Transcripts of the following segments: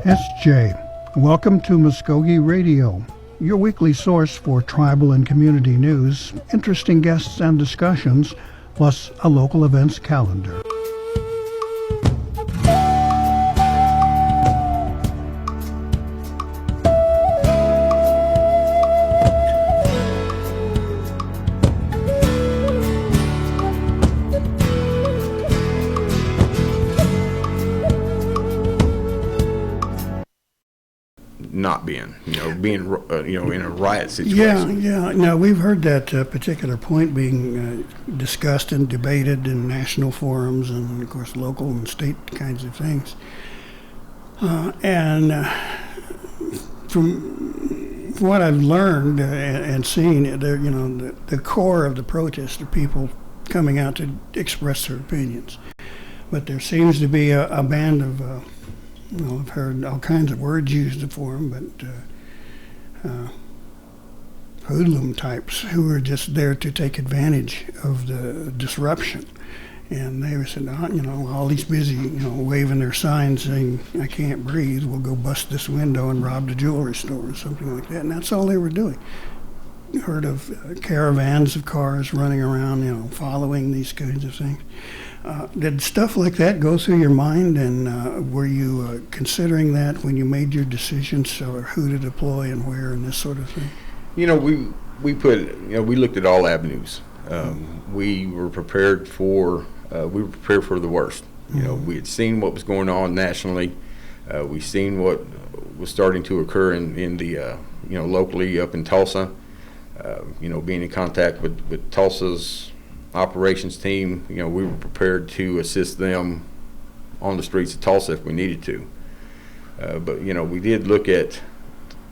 SJ, welcome to Mvskoke Radio, your weekly source for tribal and community news, interesting guests and discussions, plus a local events calendar. Not being in a riot situation. Yeah. No, we've heard that particular point being discussed and debated in national forums and, of course, local and state kinds of things. From what I've learned and seen, the core of the protest are people coming out to express their opinions. But there seems to be a band of I've heard all kinds of words used for them, but hoodlum types who are just there to take advantage of the disruption. And they said, all these busy, waving their signs saying, "I can't breathe, we'll go bust this window and rob the jewelry store," or something like that. And that's all they were doing. Heard of caravans of cars running around, following these kinds of things. Did stuff like that go through your mind, and were you considering that when you made your decisions, or who to deploy and where and this sort of thing? We looked at all avenues. We were prepared for the worst. We had seen what was going on nationally. We seen what was starting to occur in the locally up in Tulsa. Being in contact with Tulsa's operations team, we were prepared to assist them on the streets of Tulsa if we needed to. But we did look at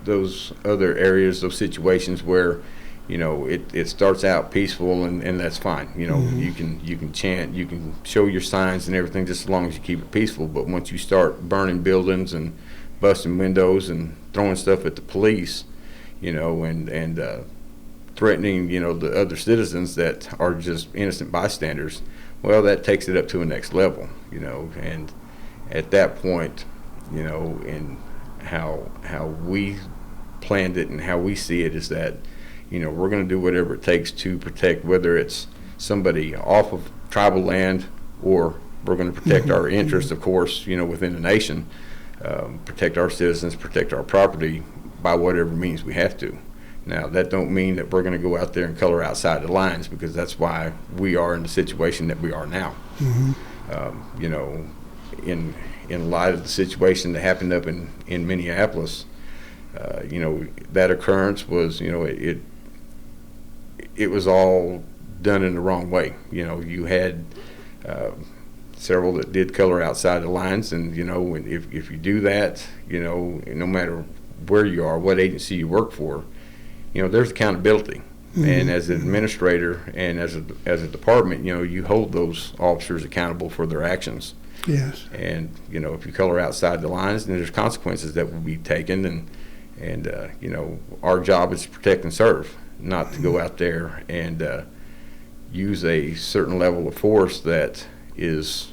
those other areas, those situations where, it starts out peaceful and that's fine. You can chant, you can show your signs and everything just as long as you keep it peaceful. But once you start burning buildings and busting windows and throwing stuff at the police, and threatening, the other citizens that are just innocent bystanders, well, that takes it up to a next level, and at that point, in how we planned it and how we see it is that, we're going to do whatever it takes to protect, whether it's somebody off of tribal land or we're going to protect our interests, of course, within the nation, protect our citizens, protect our property by whatever means we have to. Now, that don't mean that we're going to go out there and color outside the lines, because that's why we are in the situation that we are now. In light of the situation that happened up in Minneapolis, that occurrence was, it was all done in the wrong way. You had several that did color outside the lines, and if you do that, no matter where you are, what agency you work for, there's accountability. And as an administrator and as a department, you hold those officers accountable for their actions. Yes. And if you color outside the lines, then there's consequences that will be taken. And our job is to protect and serve, not to go out there and use a certain level of force that is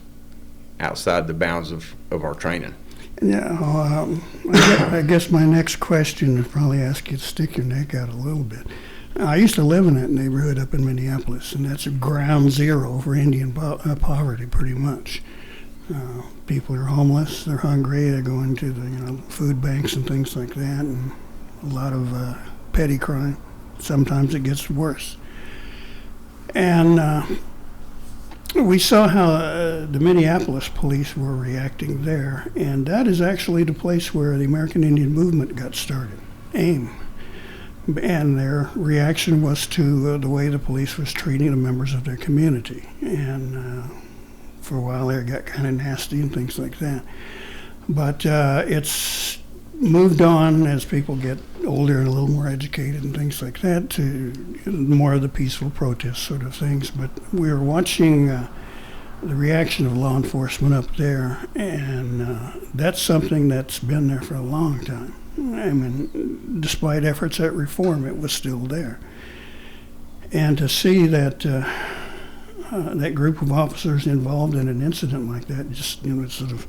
outside the bounds of our training. Yeah, I guess my next question would probably ask you to stick your neck out a little bit. I used to live in that neighborhood up in Minneapolis, and that's a ground zero for Indian poverty, pretty much. People are homeless, they're hungry, they're going to the food banks and things like that, and a lot of petty crime. Sometimes it gets worse. And we saw how the Minneapolis police were reacting there, and that is actually the place where the American Indian movement got started, AIM. And their reaction was to the way the police was treating the members of their community. And for a while there, it got kind of nasty and things like that. But it's moved on as people get older and a little more educated and things like that to more of the peaceful protest sort of things. But we were watching the reaction of law enforcement up there, and that's something that's been there for a long time. I mean, despite efforts at reform, it was still there. And to see that that group of officers involved in an incident like that just, sort of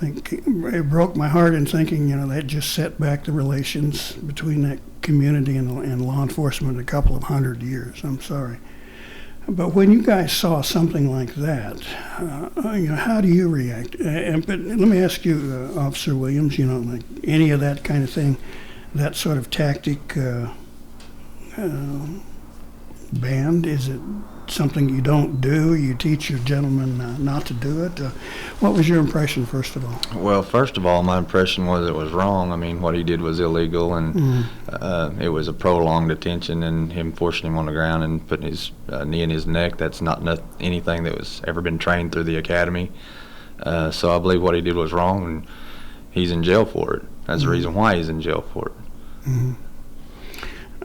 it broke my heart in thinking, that just set back the relations between that community and law enforcement a couple of 100 years. I'm sorry. But when you guys saw something like that, how do you react? But let me ask you, Officer Williams, like any of that kind of thing, that sort of tactic banned? Is it something you don't do? You teach your gentlemen not to do it? What was your impression, first of all? Well, first of all, my impression was it was wrong. I mean, what he did was illegal, and it was a prolonged detention, and him forcing him on the ground and putting his knee in his neck. That's not anything that was ever been trained through the academy. So I believe what he did was wrong, and he's in jail for it. That's the reason why he's in jail for it.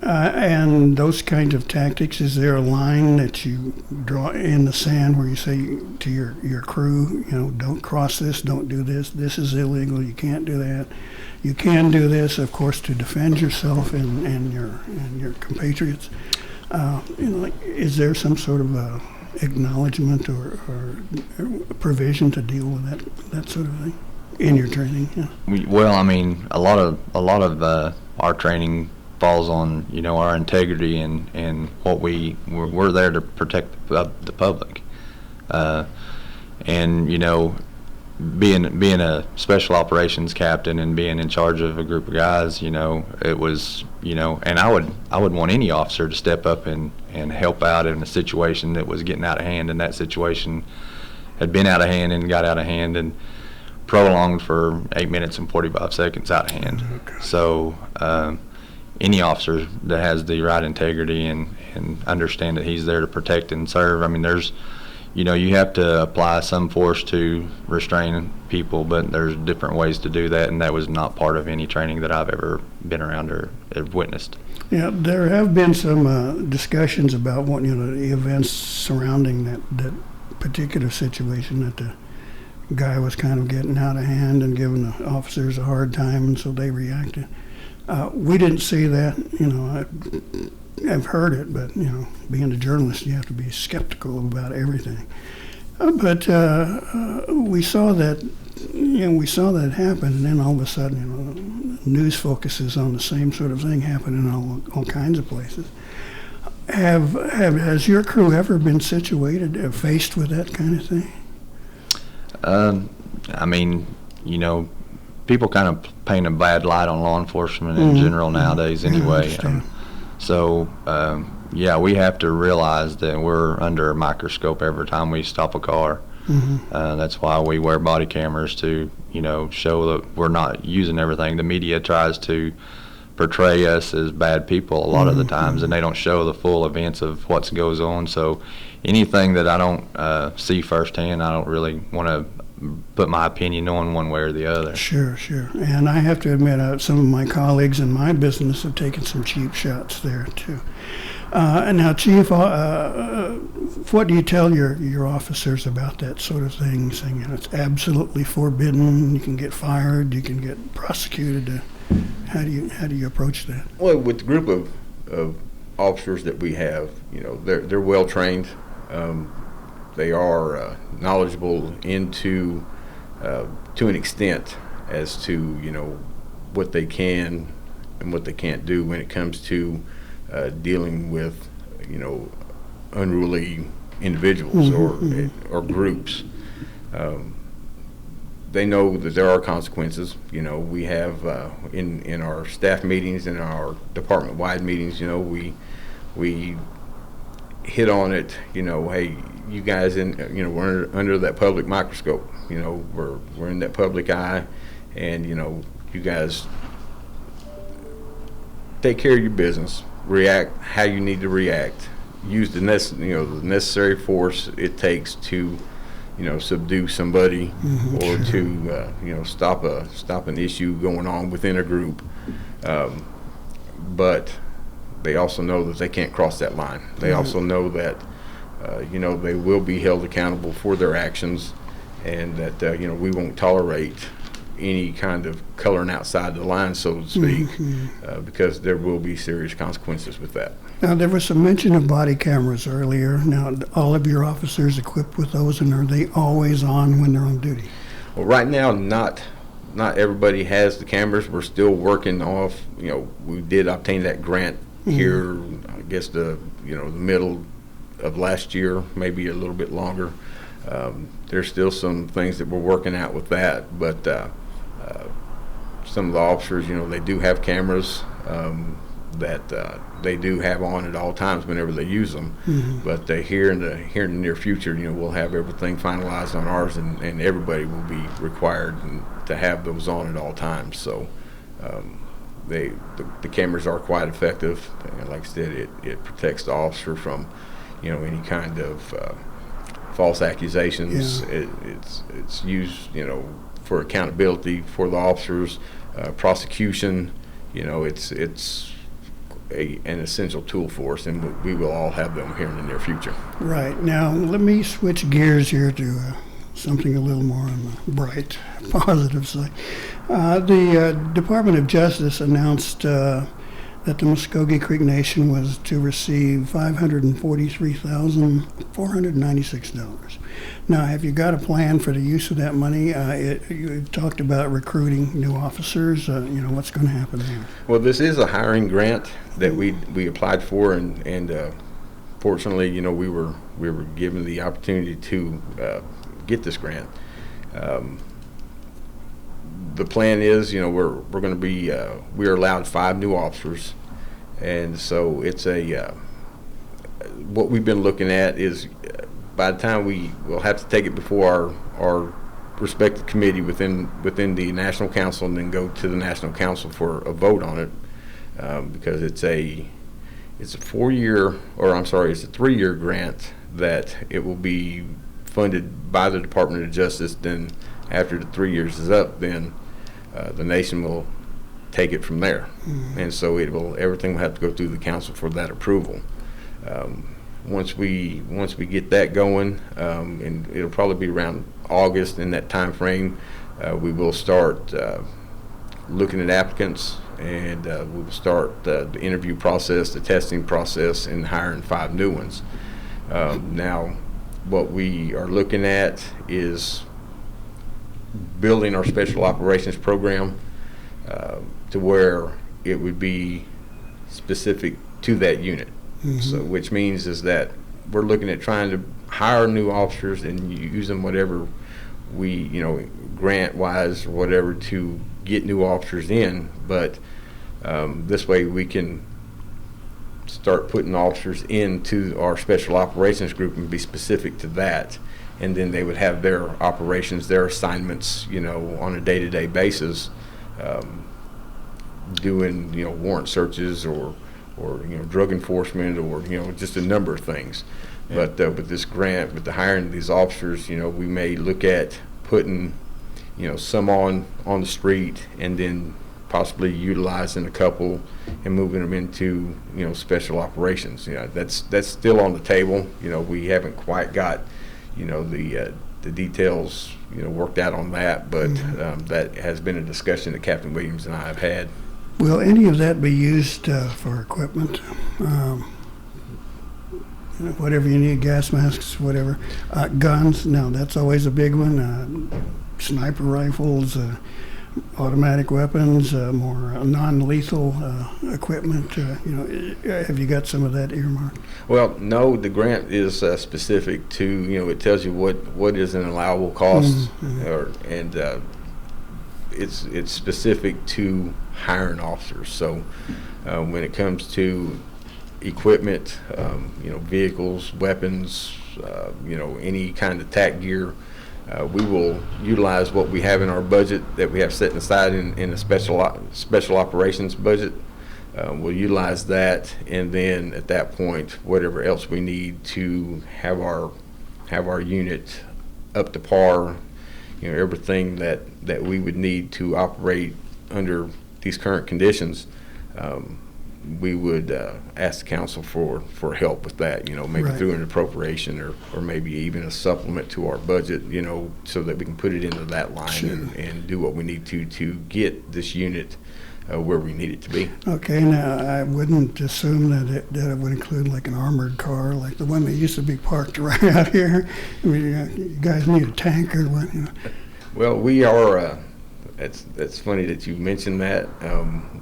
And those kinds of tactics, is there a line that you draw in the sand where you say to your crew, don't cross this, don't do this, this is illegal, you can't do that. You can do this, of course, to defend yourself and your compatriots. Is there some sort of acknowledgement or provision to deal with that sort of thing in your training? Yeah. Well, I mean, a lot of our training falls on our integrity and what we're there to protect the public, and being a special operations captain and being in charge of a group of guys, it was and I would want any officer to step up and help out in a situation that was getting out of hand, and that situation had been out of hand and got out of hand and prolonged for 8 minutes and 45 seconds out of hand. Okay. So any officer that has the right integrity and understand that he's there to protect and serve. I mean, there's, you have to apply some force to restrain people, but there's different ways to do that, and that was not part of any training that I've ever been around or have witnessed. Yeah, there have been some discussions about what the events surrounding that particular situation, that the guy was kind of getting out of hand and giving the officers a hard time, and so they reacted. We didn't see that. I've heard it, but being a journalist, you have to be skeptical about everything. But we saw that. We saw that happen, and then all of a sudden, news focuses on the same sort of thing happening in all kinds of places. Has your crew ever been faced with that kind of thing? I mean, people kind of paint a bad light on law enforcement in general nowadays anyway. Yeah, we have to realize that we're under a microscope every time we stop a car. That's why we wear body cameras to, show that we're not using everything. The media tries to portray us as bad people a lot of the times, and they don't show the full events of what goes on. So anything that I don't see firsthand, I don't really want to put my opinion on one way or the other. Sure. And I have to admit, some of my colleagues in my business have taken some cheap shots there too. And now, Chief, what do you tell your officers about that sort of thing? Saying it's absolutely forbidden. You can get fired. You can get prosecuted. How do you approach that? Well, with the group of officers that we have, they're well trained. They are knowledgeable to an extent as to what they can and what they can't do when it comes to dealing with unruly individuals or groups. They know that there are consequences. We have in our staff meetings and our department-wide meetings. We hit on it. Hey, you guys we're under that public microscope. We're in that public eye, and you guys take care of your business. React how you need to react. Use the necessary force it takes to subdue somebody or to stop an issue going on within a group. But they also know that they can't cross that line. They also know that they will be held accountable for their actions, and that we won't tolerate any kind of coloring outside the line, so to speak, because there will be serious consequences with that. Now, there was some mention of body cameras earlier. Now, all of your officers equipped with those, and are they always on when they're on duty? Well, right now, not everybody has the cameras. We're still working off. We did obtain that grant here. I guess the middle of last year, maybe a little bit longer. There's still some things that we're working out with that, but some of the officers, they do have cameras that they do have on at all times whenever they use them. But here in the near future, we'll have everything finalized on ours, and everybody will be required to have those on at all times. So the cameras are quite effective. And like I said, it protects the officer from any kind of false accusations. Yeah. It's used for accountability for the officers, prosecution. It's an essential tool for us, and we will all have them here in the near future. Right. Now, let me switch gears here to something a little more on the bright, positive side. The Department of Justice announced that the Mvskoke Creek Nation was to receive $543,496. Now, have you got a plan for the use of that money? You talked about recruiting new officers. What's going to happen there? Well, this is a hiring grant that we applied for, and fortunately, we were given the opportunity to get this grant. The plan is, we're going to be we are allowed 5 new officers, and so it's what we've been looking at is by the time we will have to take it before our respective committee within the National Council, and then go to the National Council for a vote on it, because it's a 3-year grant that it will be funded by the Department of Justice. Then after the 3 years is up, then the nation will take it from there. And so everything will have to go through the council for that approval. Once we get that going, and it'll probably be around August, in that time frame, we will start looking at applicants, and we will start the interview process, the testing process, and hiring 5 new ones. Now, what we are looking at is building our special operations program to where it would be specific to that unit. So, which means is that we're looking at trying to hire new officers and use them whatever we, grant wise or whatever, to get new officers in. But this way we can start putting officers into our special operations group and be specific to that, and then they would have their operations, their assignments, on a day-to-day basis, doing warrant searches or drug enforcement, or just a number of things. Yeah. But with this grant, with the hiring of these officers, we may look at putting some on the street, and then possibly utilizing a couple and moving them into special operations. That's still on the table. We haven't quite got the details worked out on that, but that has been a discussion that Captain Williams and I have had. Will any of that be used for equipment? Whatever you need, gas masks, whatever. Guns, no, that's always a big one. Sniper rifles, automatic weapons, more non-lethal equipment. Have you got some of that earmarked? Well, no, the grant is specific to, it tells you what is an allowable cost, and it's specific to hiring officers. So when it comes to equipment, vehicles, weapons, any kind of TAC gear, we will utilize what we have in our budget that we have set aside in the special operations budget. We'll utilize that, and then at that point, whatever else we need to have our unit up to par, everything that we would need to operate under these current conditions, we would ask the council for help with that, maybe Right. through an appropriation or maybe even a supplement to our budget, so that we can put it into that line. Sure. and do what we need to get this unit where we need it to be. Okay, now I wouldn't assume that it would include like an armored car, like the one that used to be parked right out here. I mean, you guys need a tank or what? Well, we are. That's funny that you mentioned that.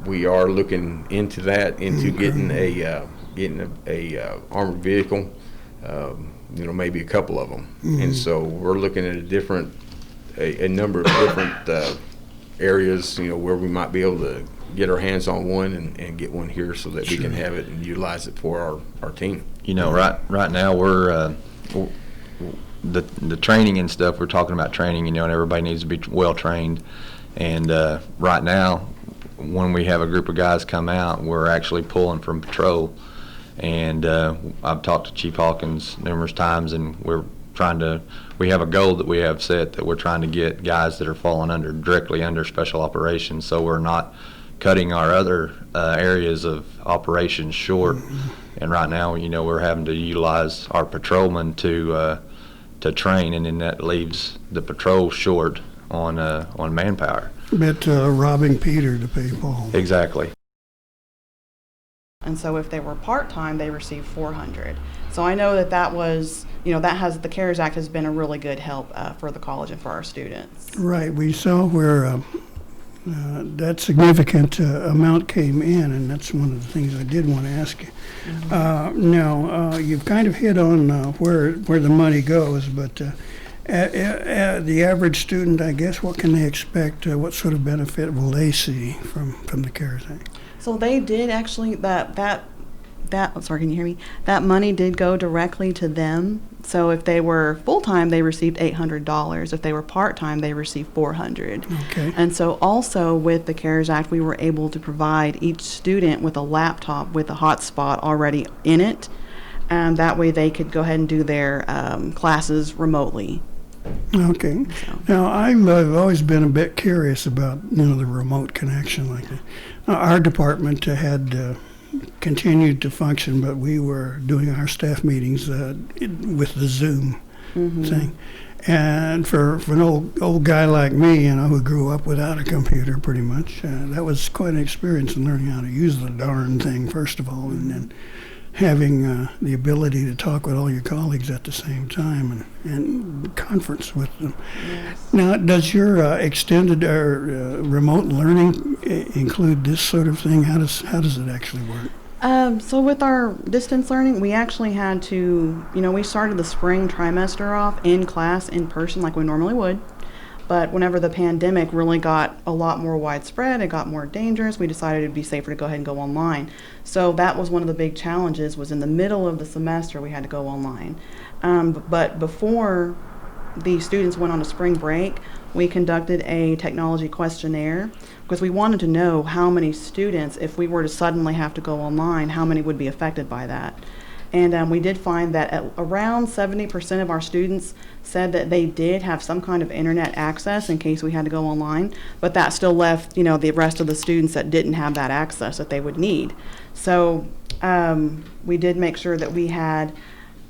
We are looking into that, into getting a armored vehicle. Maybe a couple of them, and so we're looking at a number of different areas. Where we might be able to get our hands on one and get one here so that we can have it and utilize it for our team. Right now we're the training and stuff. We're talking about training, and everybody needs to be well trained. And right now, when we have a group of guys come out, we're actually pulling from patrol. And I've talked to Chief Hawkins numerous times, and we have a goal that we have set that we're trying to get guys that are falling directly under special operations, so we're not cutting our other areas of operations short. And right now, we're having to utilize our patrolmen to train, and then that leaves the patrol short on manpower. But robbing Peter to pay Paul. Exactly. And so if they were part-time, they received $400. So I know that was, the CARES Act has been a really good help for the college and for our students. Right. We saw where that significant amount came in, and that's one of the things I did want to ask you. Now, you've kind of hit on where the money goes, but the average student, I guess, what can they expect? What sort of benefit will they see from the CARES Act? So they did actually, sorry, can you hear me? That money did go directly to them. So if they were full-time, they received $800. If they were part-time, they received $400. Okay. And so also with the CARES Act, we were able to provide each student with a laptop with a hotspot already in it. That way they could go ahead and do their classes remotely. Okay. Now, I've always been a bit curious about, the remote connection like that. Our department had continued to function, but we were doing our staff meetings with the Zoom thing. And for an old guy like me, who grew up without a computer pretty much, that was quite an experience in learning how to use the darn thing, first of all, and then having the ability to talk with all your colleagues at the same time and conference with them. Yes. Now, does your extended or remote learning include this sort of thing? How does it actually work? So with our distance learning, we actually had to, we started the spring trimester off in class, in person, like we normally would. But whenever the pandemic really got a lot more widespread, it got more dangerous, we decided it'd be safer to go ahead and go online. So that was one of the big challenges, was in the middle of the semester we had to go online. But before the students went on a spring break, we conducted a technology questionnaire because we wanted to know how many students, if we were to suddenly have to go online, how many would be affected by that. And we did find that around 70% of our students said that they did have some kind of internet access in case we had to go online, but that still left, the rest of the students that didn't have that access that they would need. So we did make sure that we had,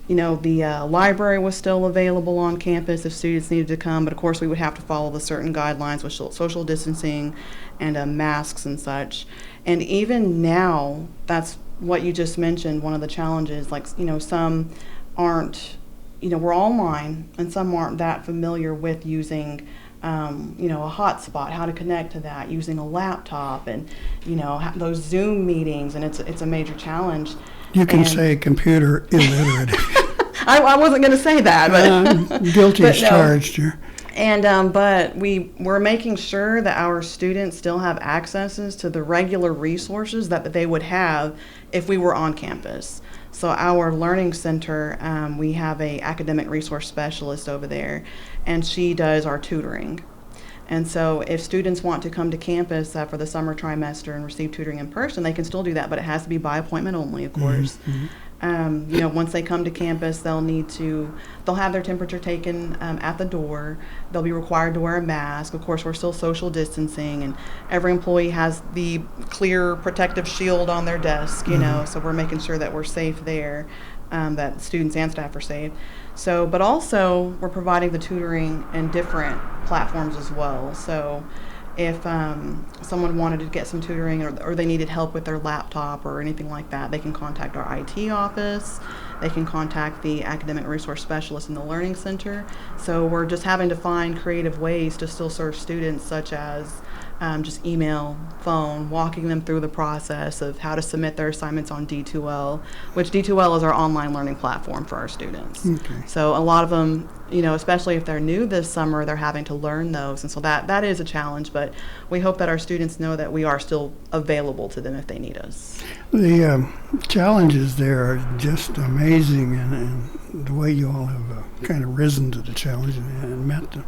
the library was still available on campus if students needed to come, but of course we would have to follow the certain guidelines with social distancing and masks and such. And even now, that's what you just mentioned, one of the challenges, like, some aren't, we're online, and some aren't that familiar with using, a hotspot, how to connect to that, using a laptop, and, those Zoom meetings, and it's a major challenge. You can say computer illiterate. I wasn't going to say that, but guilty as no. charged here. And but we're making sure that our students still have accesses to the regular resources that they would have if we were on campus. So our learning center, we have a academic resource specialist over there, and she does our tutoring. And so if students want to come to campus for the summer trimester and receive tutoring in person, they can still do that, but it has to be by appointment only, of course. Once they come to campus, they'll have their temperature taken at the door. They'll be required to wear a mask. Of course, we're still social distancing, and every employee has the clear protective shield on their desk, so we're making sure that we're safe there, that students and staff are safe. So, but also we're providing the tutoring in different platforms as well. So if someone wanted to get some tutoring or they needed help with their laptop or anything like that, they can contact our IT office. they can contact the academic resource specialist in the Learning Center. So we're just having to find creative ways to still serve students, such as just email, phone, walking them through the process of how to submit their assignments on D2L, which D2L is our online learning platform for our students. Okay. So a lot of them, especially if they're new this summer, they're having to learn those. And so that is a challenge, but we hope that our students know that we are still available to them if they need us. The challenges there are just amazing, and the way you all have kind of risen to the challenge and met them.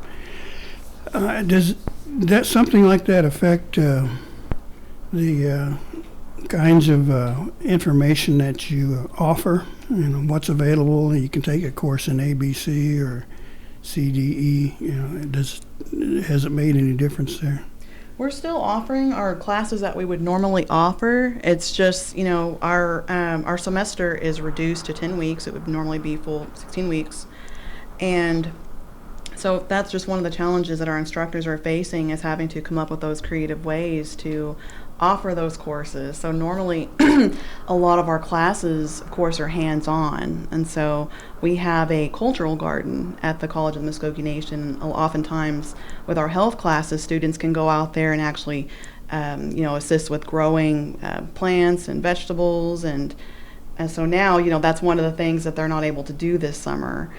Does that something like that affect the kinds of information that you offer? What's available? You can take a course in ABC or CDE. Has it made any difference there? We're still offering our classes that we would normally offer. It's just, our semester is reduced to 10 weeks. It would normally be full 16 weeks. And so that's just one of the challenges that our instructors are facing, is having to come up with those creative ways to offer those courses. So normally a lot of our classes, of course, are hands-on. And so we have a cultural garden at the College of the Mvskoke Nation. Oftentimes with our health classes, students can go out there and actually assist with growing plants and vegetables. And so now, that's one of the things that they're not able to do this summer.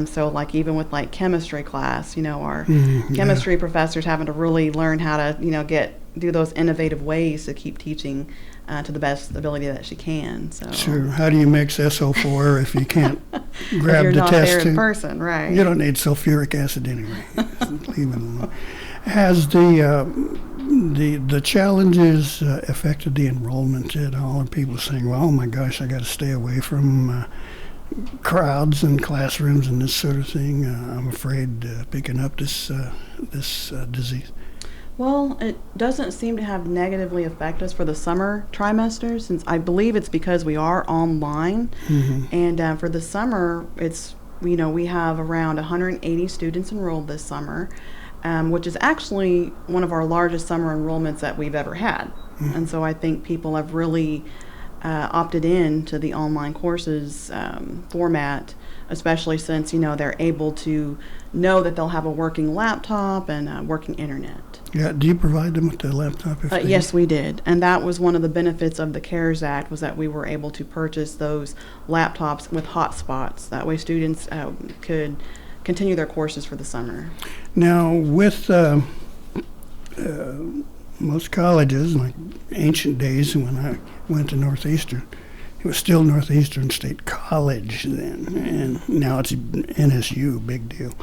So like even with like chemistry class, our chemistry professors having to really learn how to, do those innovative ways to keep teaching to the best ability that she can. So Sure. How do you mix SO4 if you can't grab you're the not test there in tube? person, right? You don't need sulfuric acid anyway. Leave it alone. Has the challenges affected the enrollment at all? Are people saying, well, oh my gosh, I got to stay away from crowds and classrooms and this sort of thing? I'm afraid picking up this disease. Well, it doesn't seem to have negatively affected us for the summer trimester, since I believe it's because we are online. Mm-hmm. And for the summer, it's, we have around 180 students enrolled this summer, which is actually one of our largest summer enrollments that we've ever had. Mm-hmm. And so I think people have really opted in to the online courses format, especially since, they're able to know that they'll have a working laptop and working internet. Yeah. Do you provide them with the laptop? Yes, we did. And that was one of the benefits of the CARES Act, was that we were able to purchase those laptops with hotspots. That way students could continue their courses for the summer. Now, with most colleges, like ancient days when I went to Northeastern, it was still Northeastern State College then, and now it's NSU, big deal.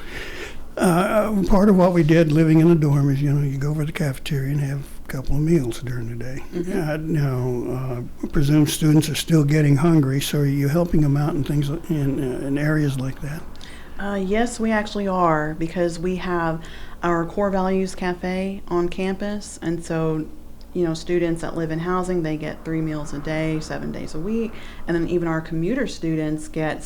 Part of what we did living in a dorm is, you go over to the cafeteria and have a couple of meals during the day. Mm-hmm. I presume students are still getting hungry, so are you helping them out in things in areas like that? Yes, we actually are, because we have our Core Values Cafe on campus, and so students that live in housing, they get 3 meals a day, 7 days a week, and then even our commuter students get a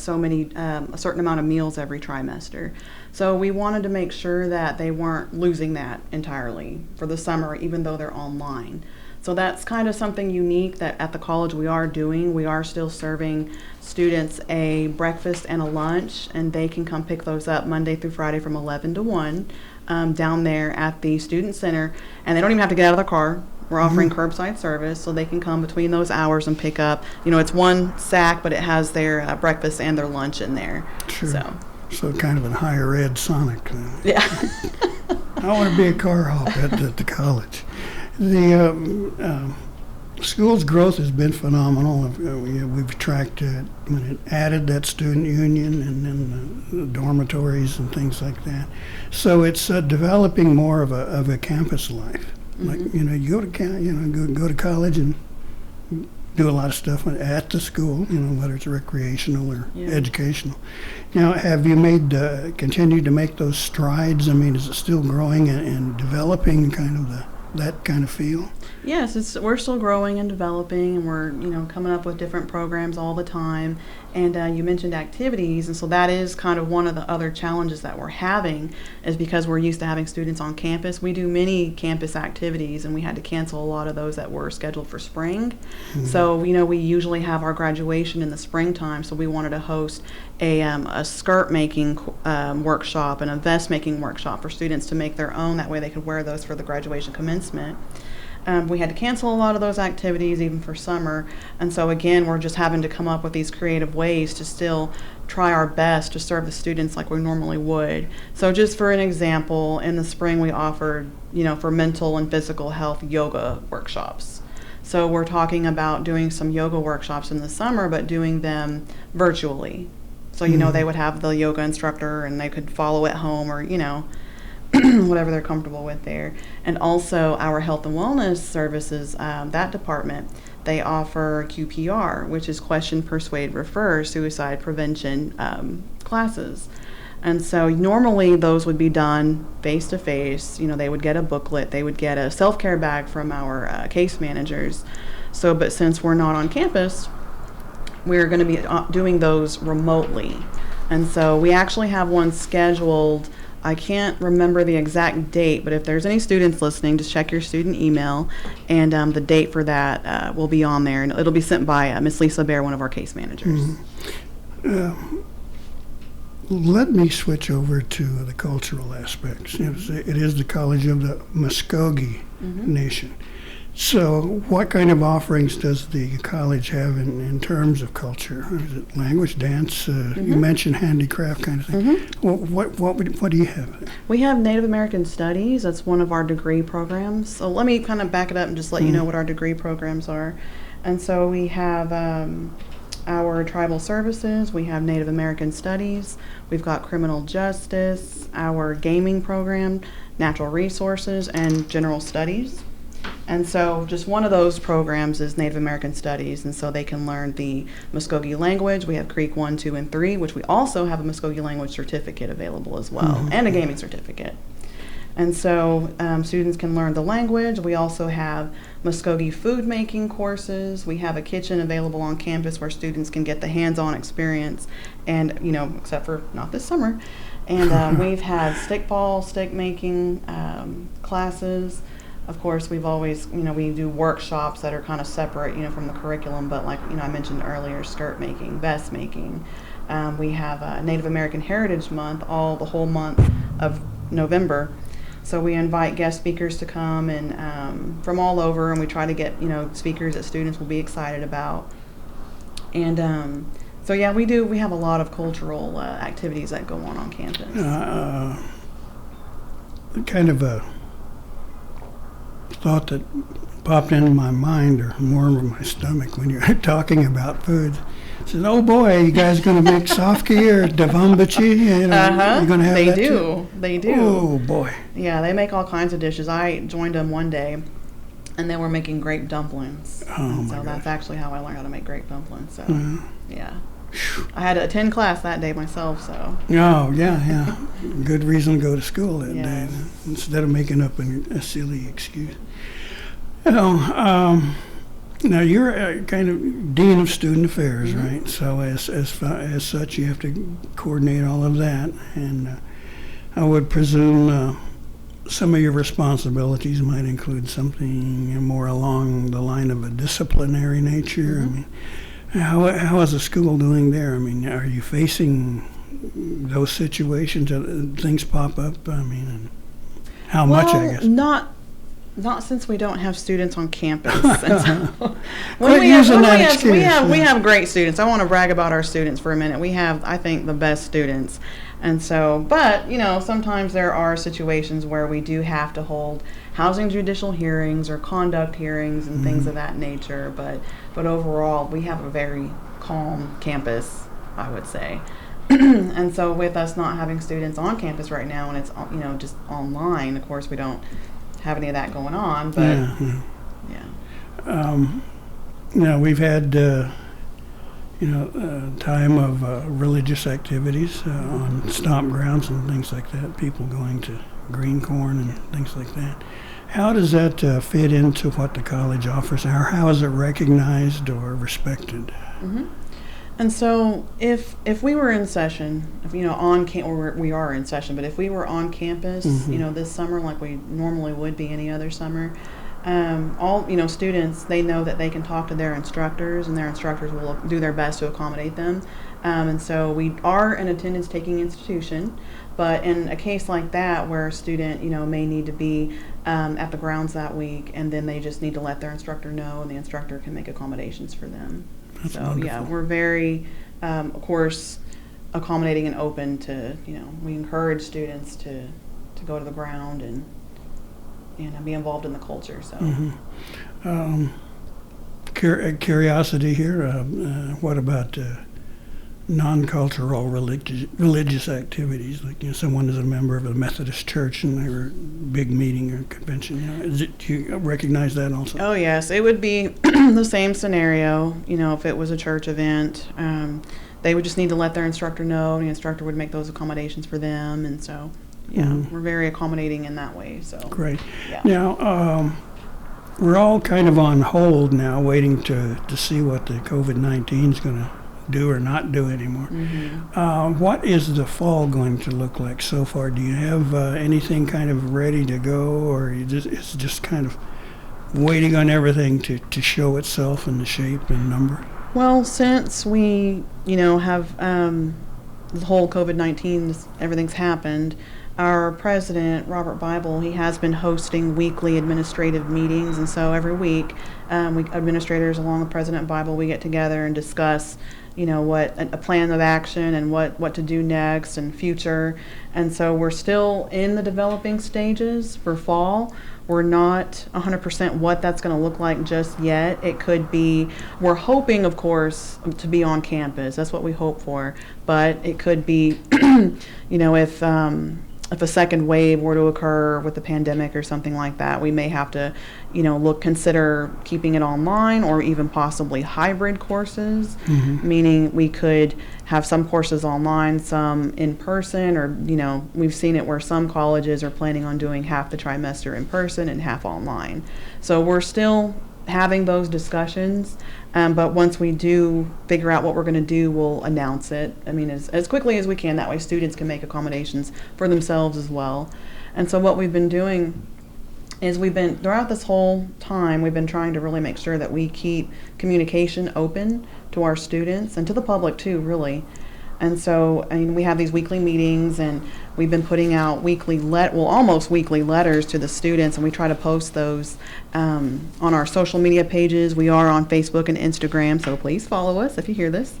certain amount of meals every trimester. So we wanted to make sure that they weren't losing that entirely for the summer, even though they're online. So that's kind of something unique that at the college we are doing. We are still serving students a breakfast and a lunch, and they can come pick those up Monday through Friday from 11 to 1 down there at the student center, and they don't even have to get out of their car. We're offering curbside service, so they can come between those hours and pick up. It's one sack, but it has their breakfast and their lunch in there. Sure. So kind of a higher ed Sonic. Yeah. I want to be a car hop at the college. The school's growth has been phenomenal. We've tracked when it added that student union and then the dormitories and things like that. So it's developing more of a campus life. Mm-hmm. Like you go to college and do a lot of stuff at the school. Whether it's recreational or educational. Now, have you continued to make those strides? I mean, is it still growing and developing kind of that kind of feel? Yes, we're still growing and developing, and we're coming up with different programs all the time. And you mentioned activities, and so that is kind of one of the other challenges that we're having, is because we're used to having students on campus. We do many campus activities, and we had to cancel a lot of those that were scheduled for spring. So we usually have our graduation in the springtime, so we wanted to host a skirt making workshop and a vest making workshop for students to make their own. That way they could wear those for the graduation commencement. We had to cancel a lot of those activities even for summer, and so again we're just having to come up with these creative ways to still try our best to serve the students like we normally would. So just for an example, in the spring we offered for mental and physical health yoga workshops. So we're talking about doing some yoga workshops in the summer, but doing them virtually. So they would have the yoga instructor and they could follow at home, or whatever they're comfortable with there. And also our health and wellness services, that department, they offer QPR, which is question, persuade, refer, suicide prevention classes. And so normally those would be done face to face. They would get a booklet, they would get a self-care bag from our case managers. So, but since we're not on campus, we're going to be doing those remotely. And so we actually have one scheduled. I can't remember the exact date, but if there's any students listening, just check your student email, and the date for that will be on there, and it'll be sent by Miss Lisa Bear, one of our case managers. Let me switch over to the cultural aspects. It is the College of the Mluscogee Nation. So what kind of offerings does the college have in terms of culture? Is it language, dance? You mentioned handicraft kind of thing. What do you have? We have Native American Studies. That's one of our degree programs. So let me kind of back it up and just let you know what our degree programs are. And so we have our tribal services. We have Native American Studies. We've got criminal justice, our gaming program, natural resources, and general studies. And so just one of those programs is Native American Studies, and so they can learn the Mvskoke language. We have Creek 1, 2, and 3, which we also have a Mvskoke language certificate available as well, and a gaming certificate. And so students can learn the language. We also have Mvskoke food making courses. We have a kitchen available on campus where students can get the hands-on experience, and except for not this summer. And we've had stick making classes. Of course, we've always, we do workshops that are kind of separate, from the curriculum, but like, I mentioned earlier, skirt making, vest making. We have Native American Heritage Month, the whole month of November. So we invite guest speakers to come and from all over, and we try to get, speakers that students will be excited about. And so yeah, we have a lot of cultural activities that go on campus. Kind of a thought that popped into my mind, or more in my stomach, when you're talking about food. I said, "Oh boy, you guys going to make sofke or davambachi? You're going to have that too?" They do. Oh boy. Yeah, they make all kinds of dishes. I joined them one day, and they were making grape dumplings. So that's actually how I learned how to make grape dumplings. So yeah. I had to attend class that day myself, so. Oh, yeah. Good reason to go to school that day, instead of making up a silly excuse. Now you're a kind of dean of student affairs, right? So as such, you have to coordinate all of that, and I would presume some of your responsibilities might include something more along the line of a disciplinary nature. I mean, how is the school doing there? I mean, are you facing those situations that things pop up? I mean, and how much, I guess? Not since we don't have students on campus. We have great students. I want to brag about our students for a minute. We have, I think, the best students. And so, but, sometimes there are situations where we do have to hold housing judicial hearings or conduct hearings and things of that nature. But overall, we have a very calm campus, I would say. And so with us not having students on campus right now, and it's, just online, of course, we don't have any of that going on, but Now we've had time of religious activities on stomp grounds and things like that, people going to green corn and things like that. How does that fit into what the college offers, or how is it recognized or respected? Mm-hmm. And so, if we were in session, if, on or we are in session, but if we were on campus, this summer like we normally would be any other summer, all students, they know that they can talk to their instructors, and their instructors will do their best to accommodate them. And so we are an attendance taking institution, but in a case like that where a student may need to be at the grounds that week, and then they just need to let their instructor know, and the instructor can make accommodations for them. That's so wonderful. Yeah, we're very of course accommodating and open to we encourage students to go to the ground and be involved in the culture. So curiosity here, what about non-cultural religious activities, like someone is a member of a Methodist church and they were big meeting or convention, do you recognize that also? Oh yes, it would be the same scenario. If it was a church event, they would just need to let their instructor know, and the instructor would make those accommodations for them. And so we're very accommodating in that way. So great. Yeah. Now we're all kind of on hold now, waiting to see what the COVID-19 is going to do or not do anymore. What is the fall going to look like so far? Do you have anything kind of ready to go, or it's just kind of waiting on everything to show itself in the shape and number? Well, since we have the whole COVID-19, everything's happened, our president, Robert Bible, he has been hosting weekly administrative meetings, and so every week we administrators along with President Bible, we get together and discuss what a plan of action and what to do next and future. And so we're still in the developing stages for fall. We're not 100% what that's going to look like just yet. It could be, we're hoping, of course, to be on campus. That's what we hope for. But it could be, if a second wave were to occur with the pandemic or something like that, we may have to, consider keeping it online or even possibly hybrid courses, meaning we could have some courses online, some in person, or, we've seen it where some colleges are planning on doing half the trimester in person and half online. So we're still having those discussions, but once we do figure out what we're going to do, we'll announce it. As quickly as we can. That way students can make accommodations for themselves as well. And so what we've been doing is throughout this whole time, we've been trying to really make sure that we keep communication open to our students and to the public too, really. And so, we have these weekly meetings, and we've been putting out almost weekly letters to the students, and we try to post those on our social media pages. We are on Facebook and Instagram, so please follow us if you hear this.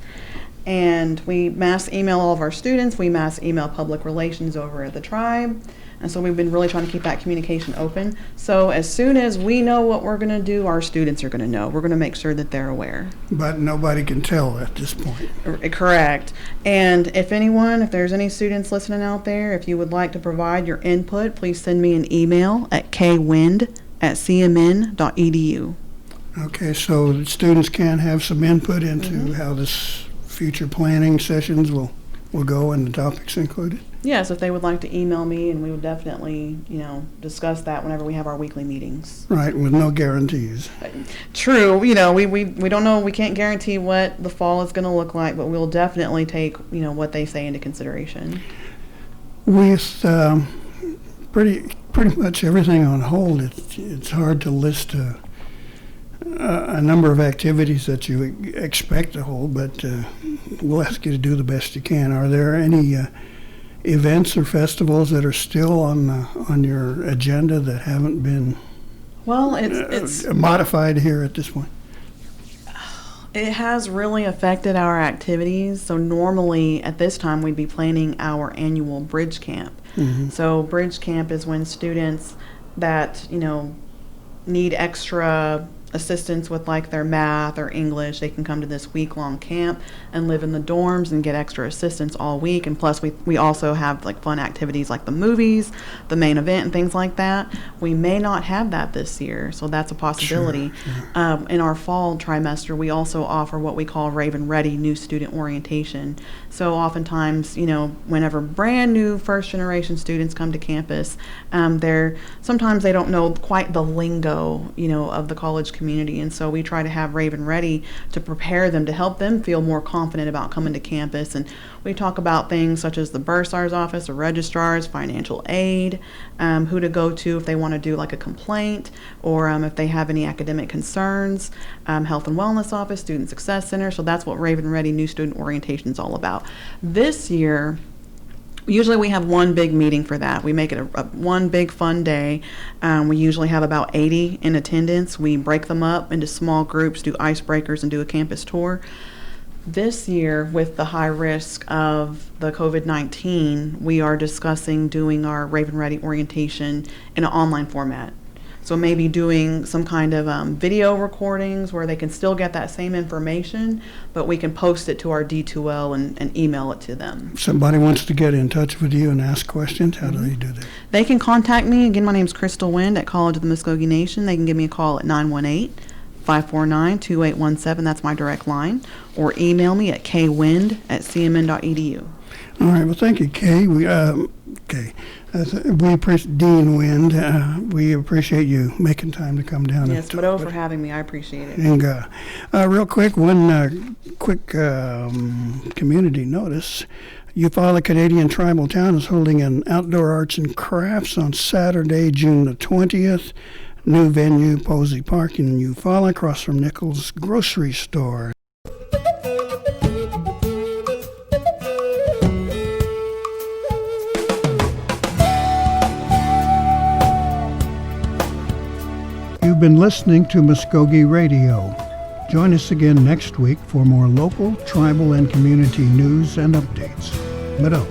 And we mass email all of our students. We mass email public relations over at the tribe. And so we've been really trying to keep that communication open. So as soon as we know what we're going to do, our students are going to know. We're going to make sure that they're aware. But nobody can tell at this point. Correct. And if there's any students listening out there, if you would like to provide your input, please send me an email at kwind@cmn.edu. Okay, so the students can have some input into how this future planning sessions will go and the topics included? Yes, if they would like to email me, and we would definitely, discuss that whenever we have our weekly meetings. Right, with no guarantees. True. We don't know, we can't guarantee what the fall is going to look like, but we'll definitely take, what they say into consideration. With pretty much everything on hold, it's hard to list a number of activities that you expect to hold, but we'll ask you to do the best you can. Are there any events or festivals that are still on your agenda that haven't been it's modified here at this point? It has really affected our activities. So normally at this time we'd be planning our annual bridge camp. So bridge camp is when students that need extra assistance with like their math or English, they can come to this week-long camp and live in the dorms and get extra assistance all week. And plus we also have like fun activities like the movies, the main event, and things like that. We may not have that this year, so that's a possibility. Sure. In our fall trimester, we also offer what we call Raven Ready New Student Orientation. So oftentimes, whenever brand new first generation students come to campus, sometimes they don't know quite the lingo, of the college community. And so we try to have Raven Ready to prepare them, to help them feel more confident about coming to campus. And we talk about things such as the bursar's office or registrars, financial aid, who to go to if they want to do like a complaint, or if they have any academic concerns, health and wellness office, student success center. So that's what Raven Ready New Student Orientation is all about. This year, usually we have one big meeting for that. We make it a one big fun day. We usually have about 80 in attendance. We break them up into small groups, do icebreakers, and do a campus tour. This year, with the high risk of the COVID-19, we are discussing doing our Raven Ready orientation in an online format. So maybe doing some kind of video recordings where they can still get that same information, but we can post it to our D2L and email it to them. If somebody wants to get in touch with you and ask questions, how do they do that? They can contact me. Again, my name is Crystal Wind at College of the Mluscogee Nation. They can give me a call at 918-549-2817. That's my direct line. Or email me at kwind@cmn.edu. All right. Well, thank you, Kay. We appreciate Dean Wind. We appreciate you making time to come down. Yes, Mado, for having me. I appreciate it. And real quick, one quick community notice. Eufaula Canadian Tribal Town is holding an outdoor arts and crafts on Saturday, June the 20th. New venue, Posey Park in Eufaula, across from Nichols Grocery Store. You've been listening to Mvskoke Radio. Join us again next week for more local, tribal, and community news and updates. Mado.